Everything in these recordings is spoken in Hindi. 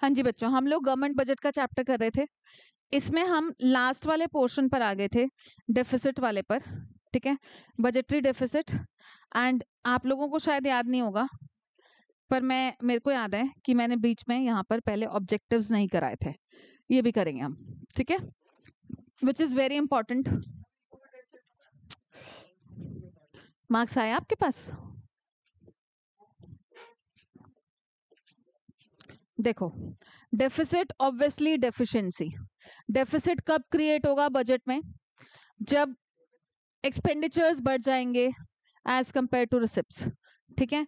हाँ जी बच्चों, हम लोग गवर्नमेंट बजट का चैप्टर कर रहे थे। इसमें हम लास्ट वाले पोर्शन पर आ गए थे, डेफिसिट वाले पर। ठीक है, बजटरी डेफिसिट। एंड आप लोगों को शायद याद नहीं होगा, पर मेरे को याद है कि मैंने बीच में यहाँ पर पहले ऑब्जेक्टिव्स नहीं कराए थे। ये भी करेंगे हम, ठीक है, which is very important. Marks आए आपके पास? देखो, डेफिसिट ऑब्वियसली डेफिशिएंसी। डेफिसिट कब क्रिएट होगा बजट में? जब एक्सपेंडिचर्स बढ़ जाएंगे एज कंपेयर टू रिसिप्ट्स। ठीक है,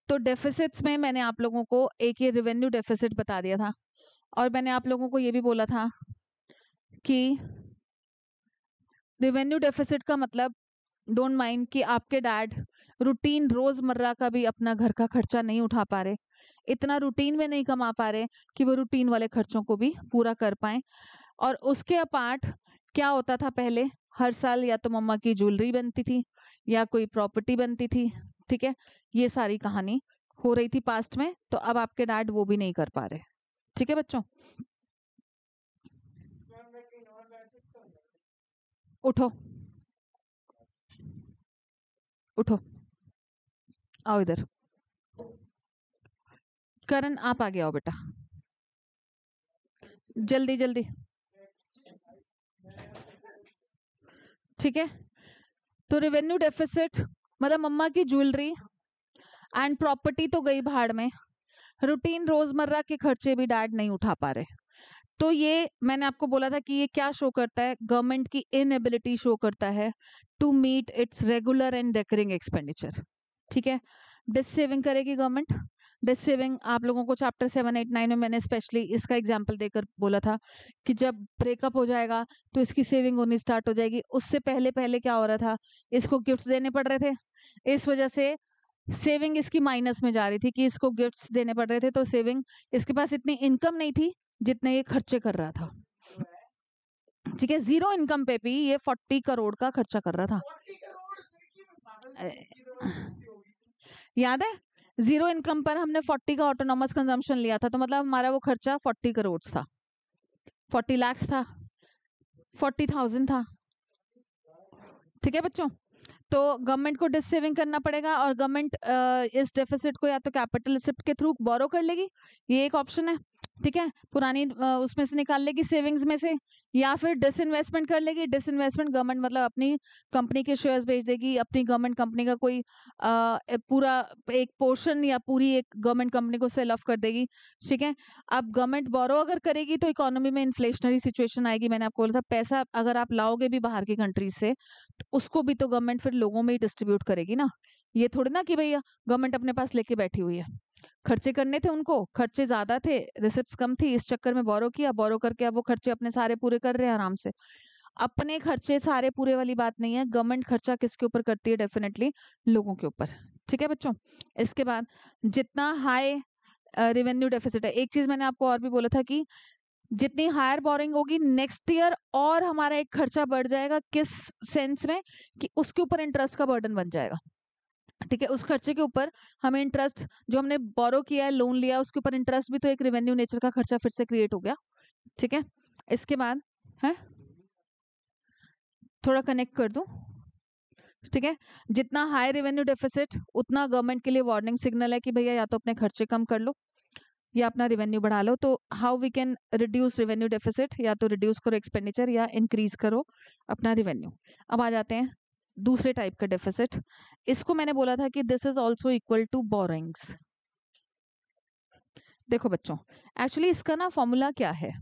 तो डेफिसिट्स में मैंने आप लोगों को एक ये रेवेन्यू डेफिसिट बता दिया था, और मैंने आप लोगों को ये भी बोला था कि रेवेन्यू डेफिसिट का मतलब, डोंट माइंड कि आपके डैड रूटीन रोजमर्रा का भी अपना घर का खर्चा नहीं उठा पा रहे, इतना रूटीन में नहीं कमा पा रहे कि वो रूटीन वाले खर्चों को भी पूरा कर पाए। और उसके अपार्ट क्या होता था पहले, हर साल या तो मम्मा की ज्वेलरी बनती थी या कोई प्रॉपर्टी बनती थी। ठीक है, ये सारी कहानी हो रही थी पास्ट में, तो अब आपके डैड वो भी नहीं कर पा रहे। ठीक है बच्चों, उठो उठो, आओ इधर। करण आप आगे आओ बेटा, जल्दी जल्दी। ठीक है, तो रेवेन्यू डेफिसिट मतलब मम्मा की ज्वेलरी एंड प्रॉपर्टी तो गई भाड़ में, रूटीन रोजमर्रा के खर्चे भी डैड नहीं उठा पा रहे। तो ये मैंने आपको बोला था कि ये क्या शो करता है, गवर्नमेंट की इनएबिलिटी शो करता है to meet its regular and recurring expenditure. ठीक है, डिस सेविंग करेगी गवर्नमेंट। डिस सेविंग आप लोगों को चैप्टर 7, 8, 9 में मैंने स्पेशली इसका एग्जांपल देकर बोला था कि जब ब्रेकअप हो जाएगा तो इसकी सेविंग होनी स्टार्ट हो जाएगी। उससे पहले पहले क्या हो रहा था, इसको गिफ्ट्स देने पड़ रहे थे, इस वजह से सेविंग इसकी माइनस में जा रही थी कि इसको गिफ्ट्स देने पड़ रहे थे, तो सेविंग, इसके पास इतनी इनकम नहीं थी जितने ये खर्चे कर रहा था। ठीक है, जीरो इनकम पे भी ये 40 करोड़ का खर्चा कर रहा था। याद है, जीरो इनकम पर हमने 40 का ऑटोनॉमस कंजम्पशन लिया था, तो मतलब हमारा वो खर्चा 40 करोड़ था, 40 लाख था, 40,000 था। ठीक है बच्चों, तो गवर्नमेंट को डिस सेविंग करना पड़ेगा, और गवर्नमेंट इस डेफिसिट को या तो कैपिटल रिसिप्ट के थ्रू बोरो कर लेगी, ये एक ऑप्शन है। ठीक है, पुरानी उसमें से निकाल लेगी सेविंग्स में से, या फिर डिसइन्वेस्टमेंट कर लेगी। डिसइन्वेस्टमेंट गवर्नमेंट मतलब अपनी कंपनी के शेयर्स बेच देगी, अपनी गवर्नमेंट कंपनी का कोई पूरा एक पोर्शन या पूरी एक गवर्नमेंट कंपनी को सेल ऑफ कर देगी। ठीक है, अब गवर्नमेंट बोरो अगर करेगी तो इकोनॉमी में इन्फ्लेशनरी सिचुएशन आएगी। मैंने आपको बोला था, पैसा अगर आप लाओगे भी बाहर की कंट्रीज से, तो उसको भी तो गवर्नमेंट फिर लोगों में ही डिस्ट्रीब्यूट करेगी ना। ये थोड़ी ना कि भैया गवर्नमेंट अपने पास लेके बैठी हुई है, खर्चे करने थे उनको, खर्चे ज्यादा थे, रिसिप्ट्स कम थी, इस चक्कर में बोरो किया, बोरो करके अब वो खर्चे अपने सारे पूरे कर रहे हैं आराम से। अपने खर्चे सारे पूरे वाली बात नहीं है, गवर्नमेंट खर्चा किसके ऊपर करती है, डेफिनेटली लोगों के ऊपर। ठीक है बच्चों, इसके बाद जितना हाई रेवेन्यू डेफिसिट है, एक चीज मैंने आपको और भी बोला था कि जितनी हायर बोरिंग होगी नेक्स्ट ईयर, और हमारा एक खर्चा बढ़ जाएगा, किस सेंस में, कि उसके ऊपर इंटरेस्ट का बर्डन बन जाएगा। ठीक है, उस खर्चे के ऊपर हमें इंटरेस्ट, जो हमने बोरो किया है, लोन लिया, उसके ऊपर इंटरेस्ट भी तो एक रेवेन्यू नेचर का खर्चा फिर से क्रिएट हो गया। ठीक है, इसके बाद है, थोड़ा कनेक्ट कर दूं। ठीक है, जितना हाई रेवेन्यू डेफिसिट उतना गवर्नमेंट के लिए वार्निंग सिग्नल है कि भैया या तो अपने खर्चे कम कर लो या अपना रेवेन्यू बढ़ा लो। तो how we can reduce revenue deficit, या तो रिड्यूस करो एक्सपेंडिचर या इंक्रीज करो अपना रेवेन्यू। अब आ जाते हैं दूसरे टाइप का डेफिसिट। इसको मैंने बोला था कि this is also equal to borrowings. देखो बच्चों, एक्चुअली इसका ना फॉर्मूला क्या है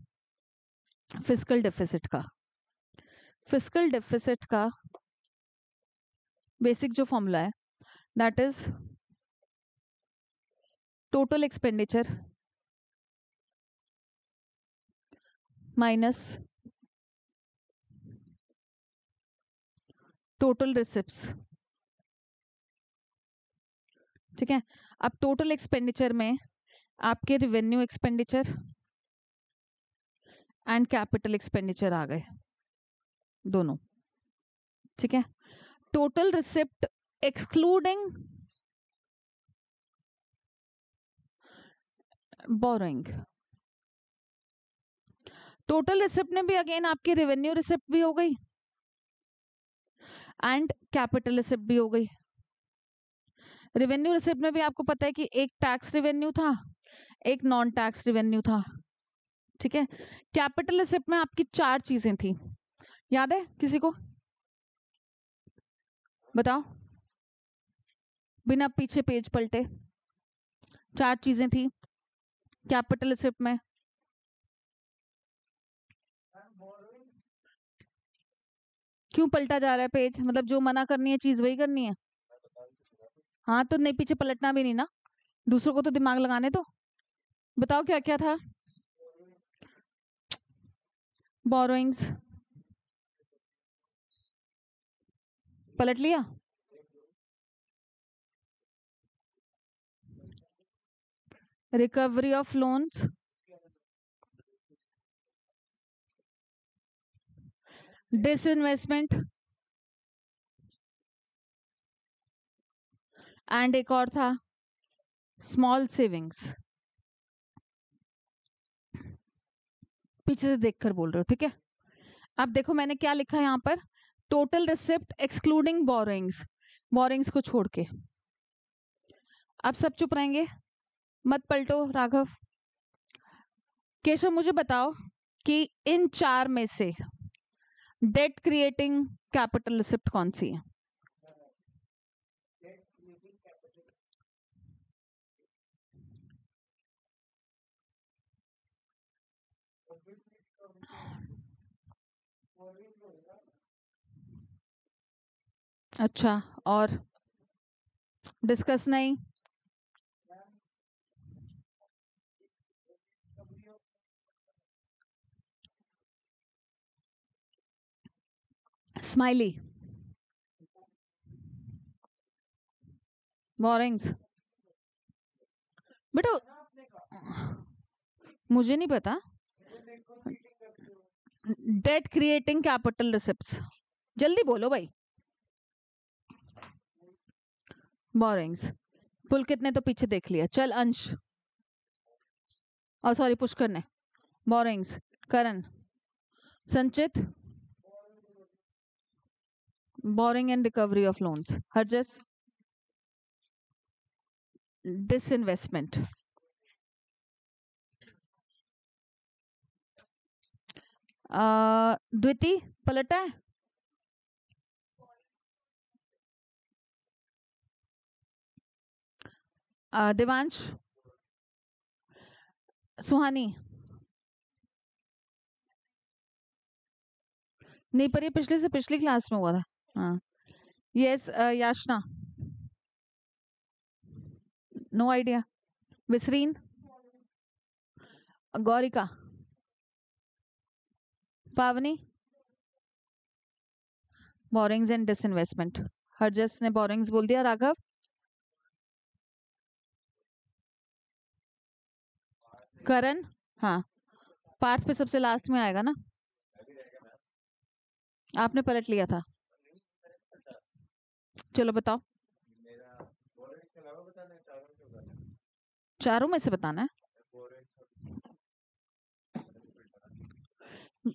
फिस्कल डेफिसिट का। फिस्कल डेफिसिट का बेसिक जो फॉर्मूला है, that is total expenditure minus total receipts. ठीक है, अब टोटल एक्सपेंडिचर में आपके revenue expenditure and capital expenditure आ गए दोनों। ठीक है, total receipt excluding borrowing, total receipt में भी अगेन आपकी रेवेन्यू रिसिप्ट भी हो गई एंड कैपिटल रिसिप्ट भी हो गई। रेवेन्यू रिसिप्ट में भी आपको पता है कि एक टैक्स रेवेन्यू था, एक नॉन टैक्स रेवेन्यू था, ठीक है। कैपिटल रिसिप्ट में आपकी 4 चीजें थी, याद है किसी को? बताओ, बिना पीछे पेज पलटे। 4 चीजें थी कैपिटल रिसिप्ट में। क्यों पलटा जा रहा है पेज? मतलब जो मना करनी है चीज वही करनी है। हाँ तो नहीं, पीछे पलटना भी नहीं ना, दूसरों को तो दिमाग लगाने दो। बताओ क्या क्या था? बोरोइंग्स पलट लिया। Recovery of loans, disinvestment, and एक और था स्मॉल सेविंग्स। पीछे से देखकर बोल रहे हो, ठीक है। अब देखो मैंने क्या लिखा है यहाँ पर, total receipt excluding borrowings, borrowings को छोड़ के। अब सब चुप रहेंगे, मत पलटो। राघव, केशव, मुझे बताओ कि इन 4 में से डेट क्रिएटिंग कैपिटल रिसिप्ट कौन सी है? अच्छा, और डिस्कस नहीं? Smiley, borings. बेटा मुझे नहीं पता। डेट क्रिएटिंग कैपिटल रिसिप्ट्स, जल्दी बोलो भाई। बोरिंग्स। पुलकित ने तो पीछे देख लिया। चल अंश, और सॉरी पुष्कर ने। बोरिंग्स। करण, संचित, boring and recovery of loans. Harjas, disinvestment. द्वितीय पलटा है? देवांश, सुहानी। नहीं, पर ये पिछले से पिछली क्लास में हुआ था। हाँ, yes. Yashna, no idea. Visreen, Gaurika, Pavni, borrowings and disinvestment. Harjas ने बोरिंग्स बोल दिया। राघव, करण, हाँ, पार्थ पे सबसे लास्ट में आएगा ना, आपने पलट लिया था। चलो बताओ, चारों में से बताना है।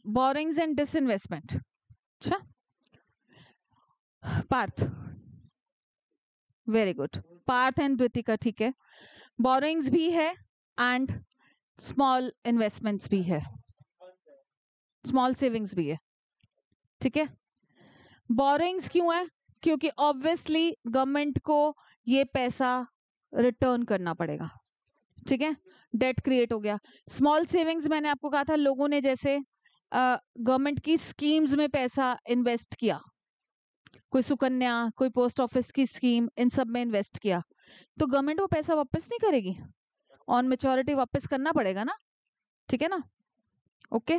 Borrowings and disinvestment. अच्छा, Parth, very good. Parth and Dvitika, ठीक है। बोरिंग्स भी है एंड स्मॉल इन्वेस्टमेंट्स भी है, स्मॉल सेविंग्स भी है, ठीक है। बोरिंग्स क्यों है? क्योंकि ऑब्वियसली गवर्नमेंट को ये पैसा रिटर्न करना पड़ेगा, ठीक है। डेट क्रिएट हो गया। स्मॉल सेविंग्स मैंने आपको कहा था, लोगों ने जैसे गवर्नमेंट की स्कीम्स में पैसा इन्वेस्ट किया, कोई सुकन्या, कोई पोस्ट ऑफिस की स्कीम, इन सब में इन्वेस्ट किया, तो गवर्नमेंट वो पैसा वापस नहीं करेगी, ऑन मेच्योरिटी वापस करना पड़ेगा ना, ठीक है ना। ओके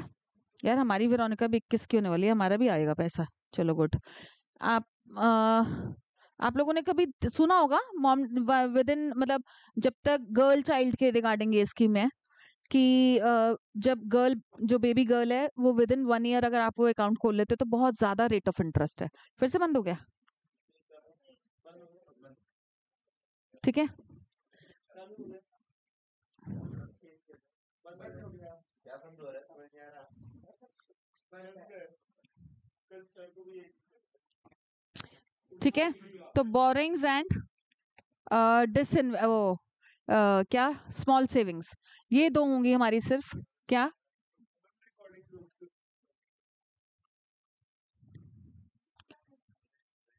यार, हमारी वेरोनिका भी 21 की होने वाली है, हमारा भी आएगा पैसा। चलो गुड। आप आप लोगों ने कभी सुना होगा मॉम विद इन, मतलब जब तक गर्ल चाइल्ड के रिगार्डिंग ये स्कीम है कि जब गर्ल, जो बेबी गर्ल है, वो विद इन 1 ईयर अगर आप वो अकाउंट खोल लेते हो तो बहुत ज्यादा रेट ऑफ इंटरेस्ट है। फिर से बंद हो गया, ठीक है। ठीक है, तो बोरिंग्स एंड क्या स्मॉल सेविंग्स, ये दो होंगी हमारी सिर्फ क्या,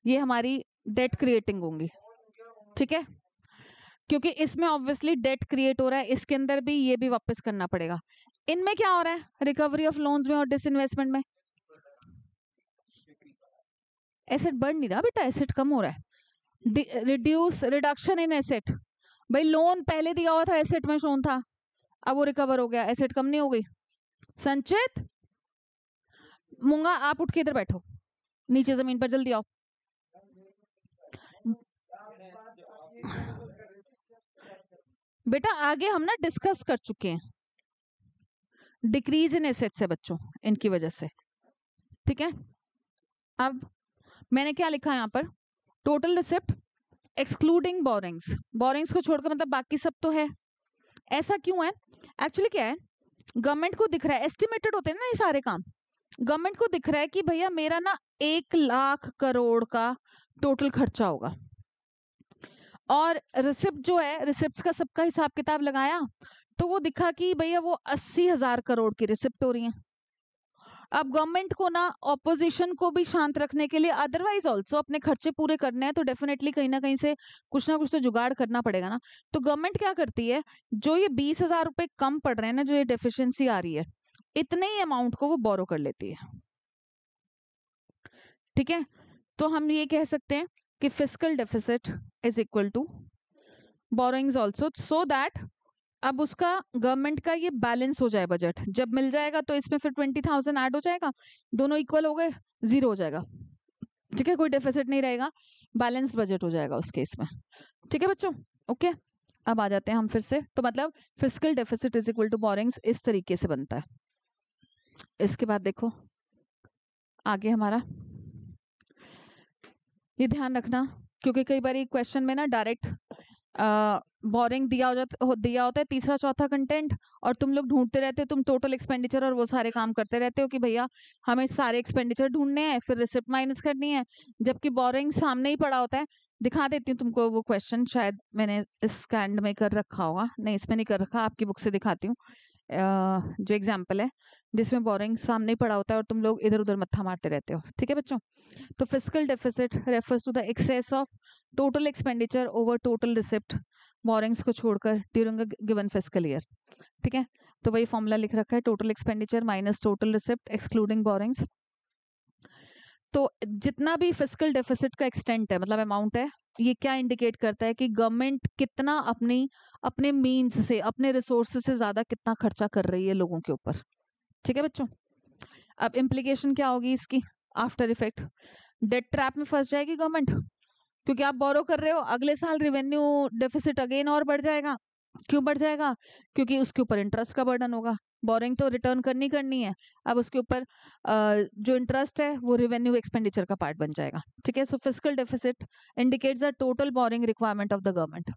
ये हमारी डेट क्रिएटिंग होंगी। ठीक है, क्योंकि इसमें ऑब्वियसली डेट क्रिएट हो रहा है, इसके अंदर भी ये भी वापस करना पड़ेगा। इनमें क्या हो रहा है, रिकवरी ऑफ लोन्स में और डिसइन्वेस्टमेंट में एसेट बढ़ नहीं रहा बेटा, एसेट कम हो रहा है। रिडक्शन इन एसेट, भाई लोन पहले दिया हुआ था एसेट में शोन था, अब वो रिकवर हो गया, एसेट कम नहीं हो गई। संचित मूंगा आप उठ के इधर बैठो, नीचे जमीन पर जल्दी आओ। बेटा आगे हम ना डिस्कस कर चुके हैं, डिक्रीज इन एसेट्स है बच्चों इनकी वजह से। ठीक है, अब मैंने क्या लिखा है यहाँ पर, total receipt excluding borings, borings को छोड़कर मतलब बाकी सब तो है। ऐसा क्यों है, एक्चुअली क्या है, गवर्नमेंट को दिख रहा है, एस्टिमेटेड होते हैं ना ये सारे काम, गवर्नमेंट को दिख रहा है कि भैया मेरा ना 1 लाख करोड़ का टोटल खर्चा होगा, और रिसिप्ट जो है, रिसिप्ट का सबका हिसाब किताब लगाया तो वो दिखा कि भैया वो 80,000 करोड़ की रिसिप्ट हो रही है। अब गवर्नमेंट को ना ऑपोजिशन को भी शांत रखने के लिए, अदरवाइज ऑल्सो अपने खर्चे पूरे करने हैं तो डेफिनेटली कहीं ना कहीं से कुछ ना कुछ तो जुगाड़ करना पड़ेगा ना। तो गवर्नमेंट क्या करती है, जो ये 20,000 रुपए कम पड़ रहे हैं ना, जो ये डेफिशिएंसी आ रही है, इतने ही अमाउंट को वो बोरो कर लेती है। ठीक है, तो हम ये कह सकते हैं कि fiscal deficit is equal to borrowings also, so that अब उसका गवर्नमेंट का ये बैलेंस हो जाए बजट, जब मिल जाएगा तो इसमें फिर 20,000 ऐड हो जाएगा, दोनों इक्वल हो गए, 0 हो जाएगा। ठीक है, कोई डेफिसिट नहीं रहेगा, बैलेंस बजट हो जाएगा उस केस में। ठीक है बच्चों, ओके। अब आ जाते हैं हम फिर से, तो मतलब fiscal deficit is equal to borrowings इस तरीके से बनता है। इसके बाद देखो आगे हमारा, ये ध्यान रखना क्योंकि कई बार क्वेश्चन में ना डायरेक्ट बोरिंग दिया होता है तीसरा चौथा कंटेंट, और तुम लोग ढूंढते रहते हो, तुम टोटल एक्सपेंडिचर और वो सारे काम करते रहते हो कि भैया हमें सारे एक्सपेंडिचर ढूंढने हैं, फिर रिसिप्ट माइनस करनी है, जबकि बोरिंग सामने ही पड़ा होता है। दिखा देती हूँ तुमको वो क्वेश्चन, शायद मैंने इस स्कैंड में कर रखा होगा, नहीं इसमें नहीं कर रखा, आपकी बुक से दिखाती हूँ। जो एग्जाम्पल है जिसमें बोरिंग सामने ही पड़ा होता है और तुम लोग इधर उधर मत्था मारते रहते हो। ठीक है बच्चों, तो fiscal deficit refers to the excess of total expenditure over total receipt, borrowings को छोड़कर during a given fiscal year. ठीक है, तो वही फॉर्मूला लिख रखा है, total expenditure minus total receipt excluding borrowings. तो जितना भी फिस्कल डेफिसिट का एक्सटेंट है, मतलब अमाउंट है, ये क्या इंडिकेट करता है कि गवर्नमेंट कितना अपने मीन्स से, अपने रिसोर्सेज से ज्यादा कितना खर्चा कर रही है लोगों के ऊपर। ठीक है बच्चों, अब इम्प्लीकेशन क्या होगी इसकी, आफ्टर इफेक्ट, डेट ट्रैप में फंस जाएगी गवर्नमेंट, क्योंकि आप बोरो कर रहे हो, अगले साल रेवेन्यू डेफिसिट अगेन और बढ़ जाएगा। क्यों बढ़ जाएगा, क्योंकि उसके ऊपर इंटरेस्ट का बर्डन होगा, बोरिंग तो रिटर्न करनी है, अब उसके ऊपर जो इंटरेस्ट है वो रेवेन्यू एक्सपेंडिचर का पार्ट बन जाएगा। ठीक है, so fiscal deficit indicates the total borrowing requirement of the government.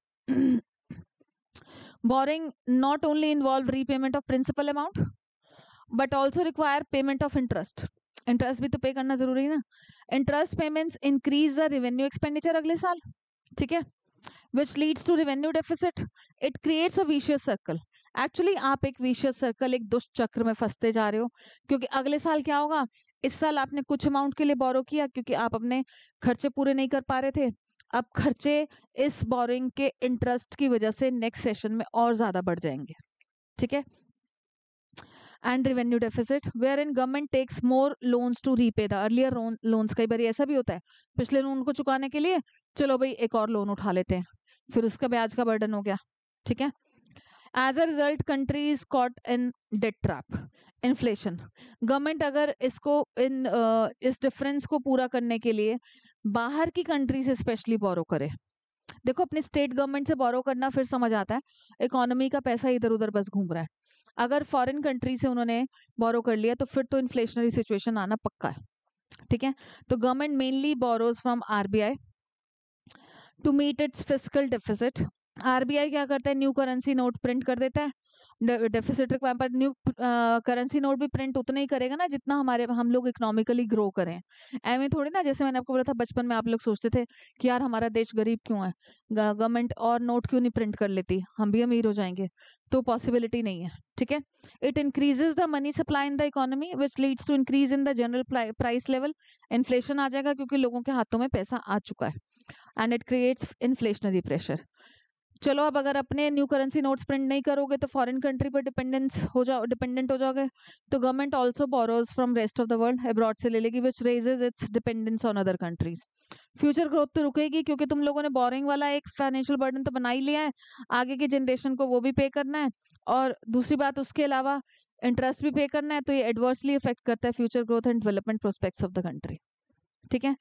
Borrowing not only involve repayment of principal amount but also require payment of interest, interest भी तो पे करना जरूरी है ना। Interest payments increase the revenue expenditure अगले साल। ठीक है, which leads to revenue deficit. It creates a vicious circle. Actually आप एक विशियस सर्कल, एक दुष्ट चक्र में फंसते जा रहे हो, क्योंकि अगले साल क्या होगा, इस साल आपने कुछ अमाउंट के लिए बोरो किया क्योंकि आप अपने खर्चे पूरे नहीं कर पा रहे थे, अब खर्चे इस बोरिंग के इंटरेस्ट की वजह से नेक्स्ट सेशन में और ज्यादा बढ़ जाएंगे। ठीक है, and revenue deficit where in government takes more loans to repay the earlier loans. कई बार ऐसा भी होता है, पिछले लोन को चुकाने के लिए चलो भाई एक और लोन उठा लेते हैं, फिर उसका ब्याज का बर्डन हो गया। ठीक है, as a result country is caught in debt trap, inflation. Government अगर इसको इस डिफरेंस को पूरा करने के लिए बाहर की कंट्री से स्पेशली बोरो करे, देखो अपनी स्टेट गवर्नमेंट से बोरो करना फिर समझ आता है, इकोनॉमी का पैसा इधर उधर बस घूम रहा है, अगर फॉरेन कंट्री से उन्होंने बोरो कर लिया तो फिर तो इन्फ्लेशनरी सिचुएशन आना पक्का है। ठीक है, तो government mainly borrows from RBI to meet its fiscal deficit. RBI क्या करता है, न्यू करेंसी नोट प्रिंट कर देता है डेफिसिट रिक्वायरमेंट पर न्यू करेंसी नोट भी प्रिंट उतना ही करेगा ना जितना हम लोग इकोनॉमिकली ग्रो करें। ऐਵੇਂ थोड़ी ना, जैसे मैंने आपको बोला था बचपन में आप लोग सोचते थे कि यार हमारा देश गरीब क्यों है, गवर्नमेंट और नोट क्यों नहीं प्रिंट कर लेती, हम भी अमीर हो जाएंगे। तो पॉसिबिलिटी नहीं है, ठीक है। It increases the money supply in the economy which leads to increase in the general price level. Inflation आ जाएगा क्योंकि लोगों के हाथों में पैसा आ चुका है, and it creates inflationary pressure. चलो अब अगर अपने न्यू करेंसी नोट्स प्रिंट नहीं करोगे तो फॉरेन कंट्री पर डिपेंडेंट हो जाओगे। तो government also borrows from rest of the world, abroad से ले लेगी, which raises its dependence on other countries. Future growth तो रुकेगी क्योंकि तुम लोगों ने बोरिंग वाला एक फाइनेंशियल बर्डन तो बना ही लिया है, आगे की जनरेशन को वो भी पे करना है, और दूसरी बात उसके अलावा इंटरेस्ट भी पे करना है। तो ये एडवर्सली इफेक्ट करता है future growth and development prospects of the country, ठीक है।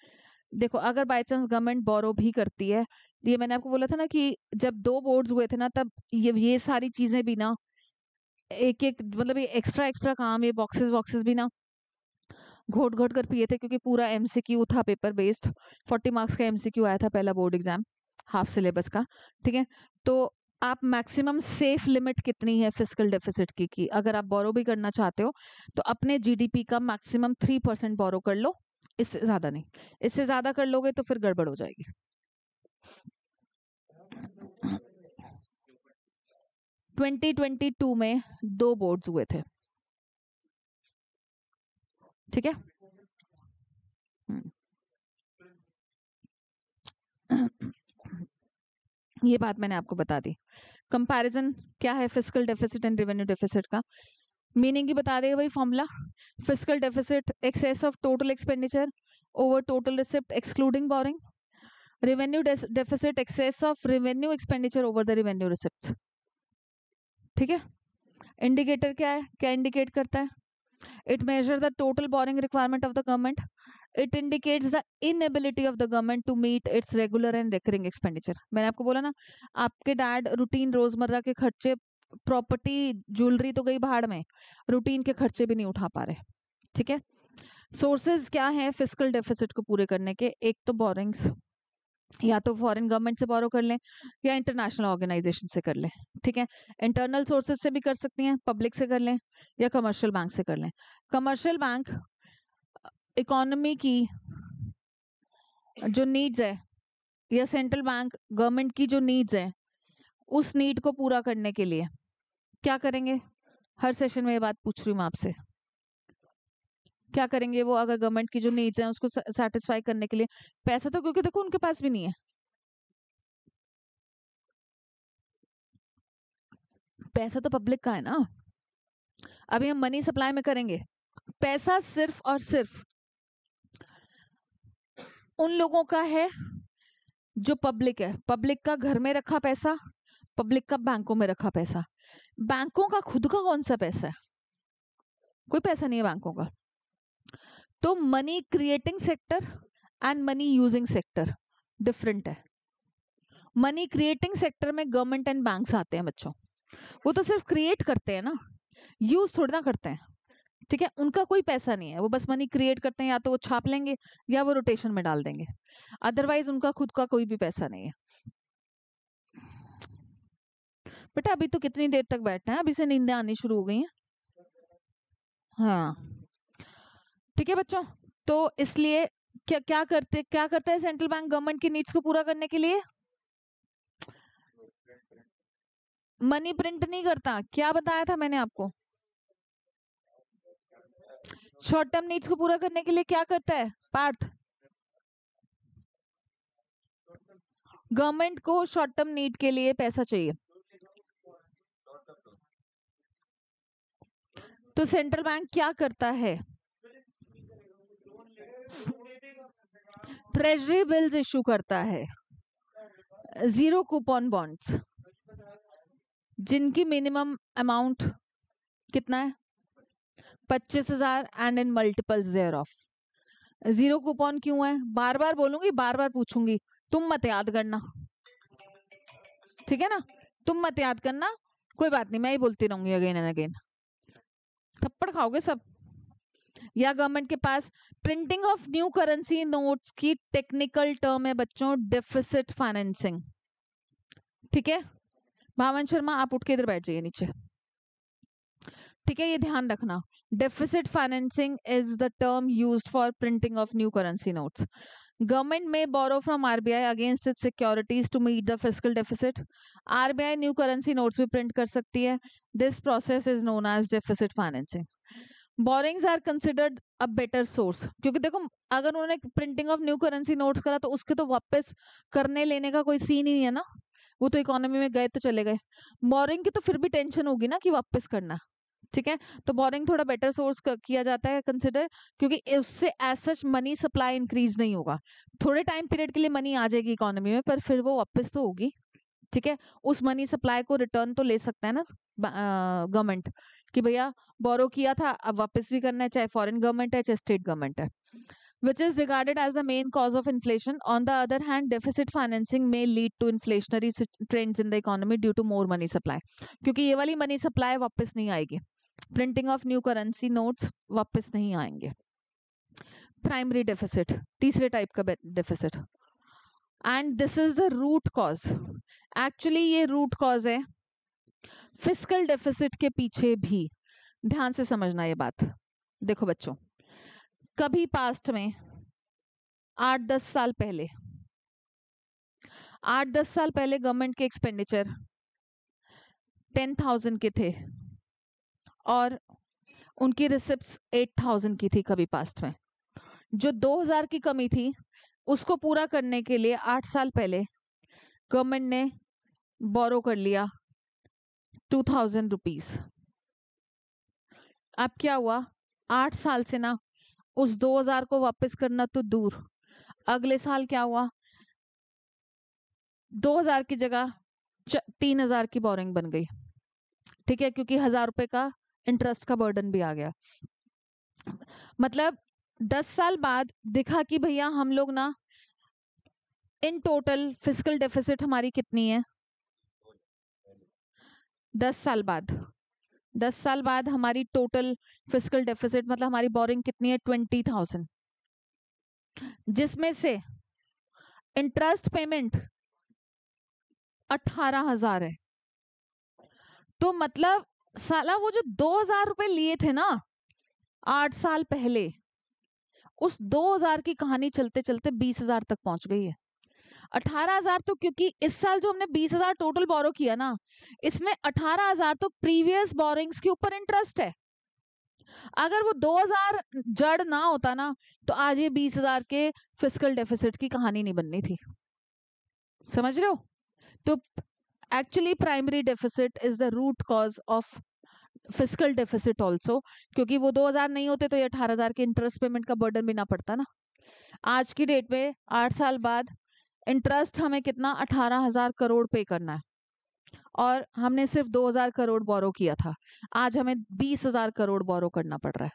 देखो अगर बाय चांस गवर्नमेंट बोरो भी करती है, ये मैंने आपको बोला था ना कि जब 2 बोर्ड्स हुए थे ना तब ये सारी चीजें भी ना एक एक मतलब ये एक्स्ट्रा काम, ये बॉक्सेस भी ना घोट घोट कर पिए थे, क्योंकि पूरा एमसीक्यू था पेपर बेस्ड। 40 मार्क्स का एमसीक्यू आया था पहला बोर्ड एग्जाम, हाफ सिलेबस का, ठीक है। तो आप मैक्सिमम सेफ लिमिट कितनी है फिस्कल डेफिसिट की, अगर आप बोरो भी करना चाहते हो तो अपने जीडीपी का मैक्सिमम 3% बोरो कर लो, इससे ज्यादा नहीं। इससे ज्यादा कर लोगे तो फिर गड़बड़ हो जाएगी। 2022 में 2 बोर्ड्स हुए थे, ठीक है। ये बात मैंने आपको बता दी। कंपैरिजन क्या है fiscal deficit and revenue deficit का, मीनिंग ही बता देगा भाई formula. Fiscal deficit excess of total expenditure over total receipt excluding borrowing. Revenue deficit excess of revenue expenditure over the revenue receipt, ठीक है। इंडिकेटर क्या है, क्या इंडिकेट करता है? It measure the total borrowing requirement of the government. It indicates the inability of the government to meet its regular and recurring expenditure. मैंने आपको बोला ना, आपके डैड रूटीन रोजमर्रा के खर्चे, प्रॉपर्टी ज्वेलरी तो गई भाड़ में, रूटीन के खर्चे भी नहीं उठा पा रहे, ठीक है। सोर्सेज क्या है फिस्कल डेफिसिट को पूरे करने के? एक तो बोरिंग्स, या तो फॉरेन गवर्नमेंट से बोरो कर लें या इंटरनेशनल ऑर्गेनाइजेशन से कर लें, ठीक है। इंटरनल सोर्सेज से भी कर सकती हैं, पब्लिक से कर लें या कमर्शियल बैंक से कर लें। कमर्शियल बैंक इकोनॉमी की जो नीड्स है, या सेंट्रल बैंक गवर्नमेंट की जो नीड्स है, उस नीड को पूरा करने के लिए क्या करेंगे? हर सेशन में ये बात पूछ रही हूँ मैं आपसे, क्या करेंगे वो? अगर गवर्नमेंट की जो नीड्स हैं उसको सेटिस्फाई करने के लिए पैसा तो, क्योंकि देखो उनके पास भी नहीं है, पैसा तो पब्लिक का है ना। अभी हम मनी सप्लाई में करेंगे, पैसा सिर्फ और सिर्फ उन लोगों का है जो पब्लिक है। पब्लिक का घर में रखा पैसा, पब्लिक का बैंकों में रखा पैसा। बैंकों का खुद का कौन सा पैसा है? कोई पैसा नहीं है बैंकों का। तो money creating sector and money using sector different है। मनी क्रिएटिंग सेक्टर में गवर्नमेंट एंड बैंक्स आते हैं बच्चों, वो तो सिर्फ क्रिएट करते हैं ना, यूज थोड़ा ना करते हैं, ठीक है। उनका कोई पैसा नहीं है, वो बस मनी क्रिएट करते हैं, या तो वो छाप लेंगे या वो रोटेशन में डाल देंगे, अदरवाइज उनका खुद का कोई भी पैसा नहीं है। बेटा अभी तो कितनी देर तक बैठना है, अभी से नींदें आनी शुरू हो गई हैं। हाँ ठीक है बच्चों, तो इसलिए क्या करते हैं सेंट्रल बैंक गवर्नमेंट की नीड्स को पूरा करने के लिए? मनी प्रिंट नहीं करता, क्या बताया था मैंने आपको? शॉर्ट टर्म नीड्स को पूरा करने के लिए क्या करता है पार्थ? गवर्नमेंट को शॉर्ट टर्म नीड के लिए पैसा चाहिए, तो सेंट्रल बैंक क्या करता है? ट्रेजरी बिल्स इशू करता है, जीरो कूपन बॉन्ड्स, जिनकी मिनिमम अमाउंट कितना है? 25,000 and in multiples thereof. Zero coupon क्यों है? बार बार बोलूंगी, बार बार पूछूंगी, तुम मत याद करना, ठीक है ना। तुम मत याद करना, कोई बात नहीं, मैं ही बोलती रहूंगी अगेन एंड अगेन, थप्पड़ खाओगे सब। या गवर्नमेंट के पास printing of new currency notes की टेक्निकल टर्म है बच्चों डेफिसिट फाइनेंसिंग, ठीक है। भावन शर्मा आप उठ के इधर बैठ जाइए नीचे। ठीक है, ये ध्यान रखना। Deficit financing is the term used for printing of new currency notes. Government may borrow from RBI against its securities to meet the fiscal deficit. RBI new currency notes भी प्रिंट कर सकती है। This process is known as deficit financing. Borrowings are considered a better source, क्योंकि देखो अगर उन्होंने printing of new currency notes करा तो उसके तो वापस करने लेने का कोई सीन ही नहीं है ना, वो तो इकोनॉमी में गए तो चले गए। बोरिंग की तो फिर भी टेंशन होगी ना कि वापस करना, ठीक है, तो बोरिंग थोड़ा बेटर सोर्स किया जाता है कंसिडर, क्योंकि उससे as such money supply increase नहीं होगा। थोड़े टाइम पीरियड के लिए मनी आ जाएगी इकोनॉमी में, पर फिर वो वापस तो होगी, ठीक है। उस मनी सप्लाई को रिटर्न तो ले सकता है ना गवर्नमेंट, कि भैया बोरो किया था अब वापस भी करना है, चाहे फॉरेन गवर्नमेंट है चाहे स्टेट गवर्नमेंट है। which is regarded as the main cause of inflation. On the other hand, deficit financing may lead to inflationary trends in the economy due to more money supply. क्योंकि ये वाली मनी सप्लाई वापस नहीं आएगी, printing of new currency notes वापस नहीं आएंगे। प्राइमरी डेफिसिट, तीसरे टाइप का deficit, and this is the root cause. Actually ये रूट कॉज है फिस्कल डेफिसिट के पीछे भी। ध्यान से समझना ये बात। देखो बच्चों, कभी पास्ट में 8-10 साल पहले 8-10 साल पहले गवर्नमेंट के एक्सपेंडिचर 10,000 के थे और उनकी रिसिप्ट्स 8,000 की थी कभी पास्ट में। जो 2,000 की कमी थी उसको पूरा करने के लिए 8 साल पहले गवर्नमेंट ने बोरो कर लिया 2,000 रुपीज। अब क्या हुआ, 8 साल से ना उस 2,000 को वापस करना तो दूर, अगले साल क्या हुआ, 2,000 की जगह 3,000 की बोरिंग बन गई, ठीक है, क्योंकि 1,000 रुपए का इंटरेस्ट का बर्डन भी आ गया। मतलब 10 साल बाद दिखा कि भैया हम लोग ना इन टोटल फिस्कल डेफिसिट हमारी कितनी है, 10 साल बाद हमारी टोटल फिस्कल डेफिसिट मतलब हमारी बोरिंग कितनी है 20,000, जिसमें से इंटरेस्ट पेमेंट 18,000 है। तो मतलब साला वो जो 2,000 रुपए लिए थे ना 8 साल पहले, उस 2,000 की कहानी चलते चलते 20,000 तक पहुंच गई है। 18,000 तो क्योंकि इस साल जो हमने 20,000 टोटल बोरो किया ना, इसमें 18,000 तो प्रीवियस बोरिंग्स के ऊपर इंटरेस्ट है। अगर वो 2,000 जड़ ना होता ना तो आज ये 20,000 के फिस्कल डेफिसिट की कहानी नहीं बननी थी। समझ रहे हो? तो actually primary deficit is the root cause of fiscal deficit also, क्योंकि वो 2,000 नहीं होते तो ये 18,000 के इंटरेस्ट पेमेंट का बर्डन भी ना पड़ता ना। आज की डेट में 8 साल बाद इंटरेस्ट हमें कितना 18,000 करोड़ पे करना है और हमने सिर्फ 2,000 करोड़ बोरो किया था, आज हमें 20,000 करोड़ बोरो करना पड़ रहा है।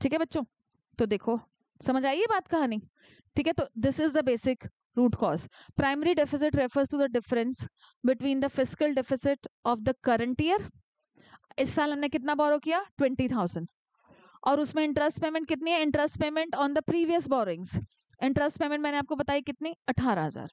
ठीक है बच्चों, तो देखो समझ आई ये बात कहानी, ठीक है। तो this is the basic root cause. Primary deficit refers to the difference between the fiscal deficit of the current year, इस साल हमने कितना बोरो किया 20,000, और उसमें इंटरेस्ट पेमेंट कितनी है, interest payment on the previous borings, interest payment मैंने आपको बताई कितनी 18,000।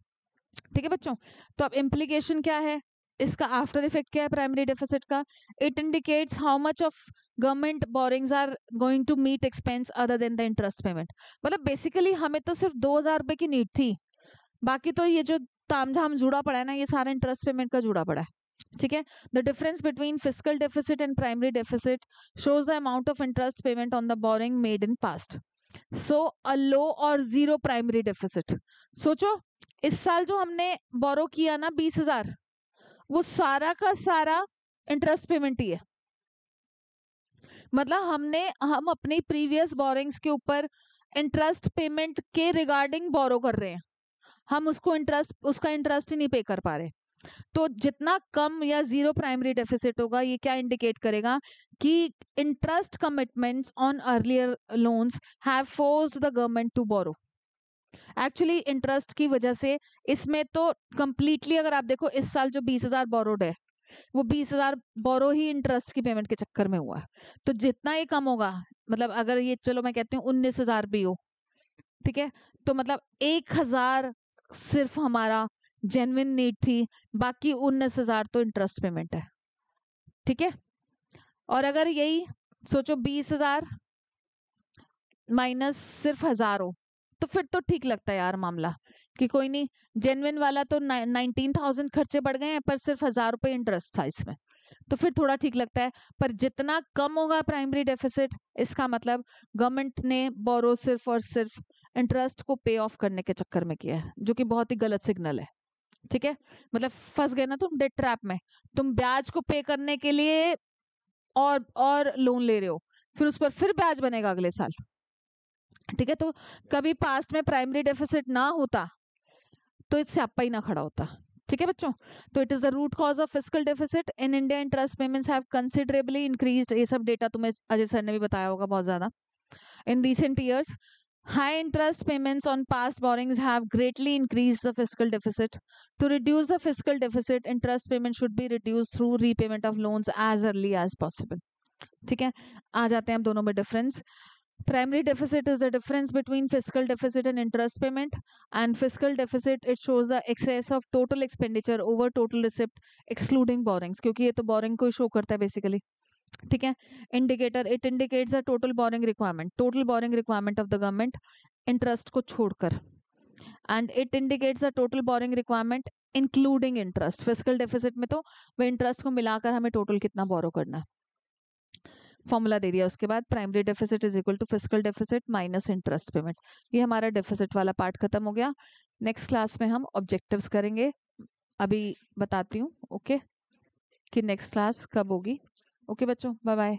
ठीक है बच्चों, तो अब इम्प्लीकेशन क्या है इसका, आफ्टर इफेक्ट क्या है प्राइमरी डेफिसिट का, it indicates how much of government borrowings are going to meet expense other than the interest payment. मतलब बेसिकली हमें तो सिर्फ 2,000 रुपए की नीड थी, बाकी तो ये जो तामझाम जुड़ा पड़ा है ना ये सारा इंटरेस्ट पेमेंट का जुड़ा पड़ा है। ठीक है, the difference between fiscal deficit and primary deficit shows the amount of interest payment on the borrowing made in past, so a low और जीरो प्राइमरी डेफिसिट। सोचो इस साल जो हमने बोरो किया ना 20,000, वो सारा का सारा इंटरेस्ट पेमेंट ही है। मतलब हम अपनी प्रीवियस बोरिंग्स के ऊपर इंटरेस्ट पेमेंट के रिगार्डिंग बोरो कर रहे हैं, हम उसका इंटरेस्ट ही नहीं पे कर पा रहे। तो जितना कम या जीरो प्राइमरी डेफिसिट होगा ये क्या इंडिकेट करेगा कि interest commitments on earlier loans have forced the government to borrow. Actually interest की वजह से इसमें तो कंप्लीटली अगर आप देखो इस साल जो 20,000 बोरोड है वो 20,000 बोरो ही इंटरेस्ट की पेमेंट के चक्कर में हुआ। तो जितना ये कम होगा, मतलब अगर ये चलो मैं कहती हूँ 19,000 भी हो, ठीक है, तो मतलब 1,000 सिर्फ हमारा जेन्युइन नीड थी, बाकी 19,000 तो इंटरेस्ट पेमेंट है। ठीक है, और अगर यही सोचो 20,000 माइनस सिर्फ 1,000 हो तो फिर तो ठीक लगता है यार मामला, कि कोई नहीं, जेन्युइन वाला तो 19,000 खर्चे बढ़ गए हैं पर सिर्फ 1,000 रुपये इंटरेस्ट था इसमें, तो फिर थोड़ा ठीक लगता है। पर जितना कम होगा प्राइमरी डेफिसिट, इसका मतलब गवर्नमेंट ने बोरो सिर्फ और सिर्फ इंटरेस्ट को पे ऑफ करने के चक्कर में किया है, जो कि बहुत ही गलत सिग्नल है। ठीक है, मतलब फंस गए ना तुम डेट ट्रैप में, तुम ब्याज को पे करने के लिए और लोन ले रहे हो, फिर उस पर फिर ब्याज बनेगा अगले साल। ठीक है, तो कभी पास्ट में प्राइमरी डेफिसिट ना होता तो इससे आपा ही ना खड़ा होता। ठीक है बच्चों, तो it is the root cause of fiscal deficit in India, interest payments have considerably increased. ये सब डेटा तुम्हें अजय सर ने भी बताया होगा बहुत ज्यादा। In recent years high interest payments on past borrowings have greatly increased the fiscal deficit. To reduce the fiscal deficit, interest payment should be reduced through repayment of loans as early as possible. ठीक है, आ जाते हैं हम दोनों में difference. Primary deficit is the difference between fiscal deficit and interest payment, and fiscal deficit it shows the excess of total expenditure over total receipt excluding borrowings, क्योंकि ये तो borrowing को शो करता है बेसिकली। ठीक है, indicator it indicates the total borrowing requirement of the government, interest को छोड़कर, and it indicates the total borrowing requirement including interest. Fiscal deficit में तो वो इंटरेस्ट को मिलाकर हमें टोटल कितना बोरो करना है, फॉर्मूला दे दिया। उसके बाद primary deficit is equal to fiscal deficit minus interest payment. ये हमारा डेफिसिट वाला पार्ट खत्म हो गया। नेक्स्ट क्लास में हम ऑब्जेक्टिव्स करेंगे, अभी बताती हूँ ओके कि नेक्स्ट क्लास कब होगी। ओके बच्चों, बाय बाय।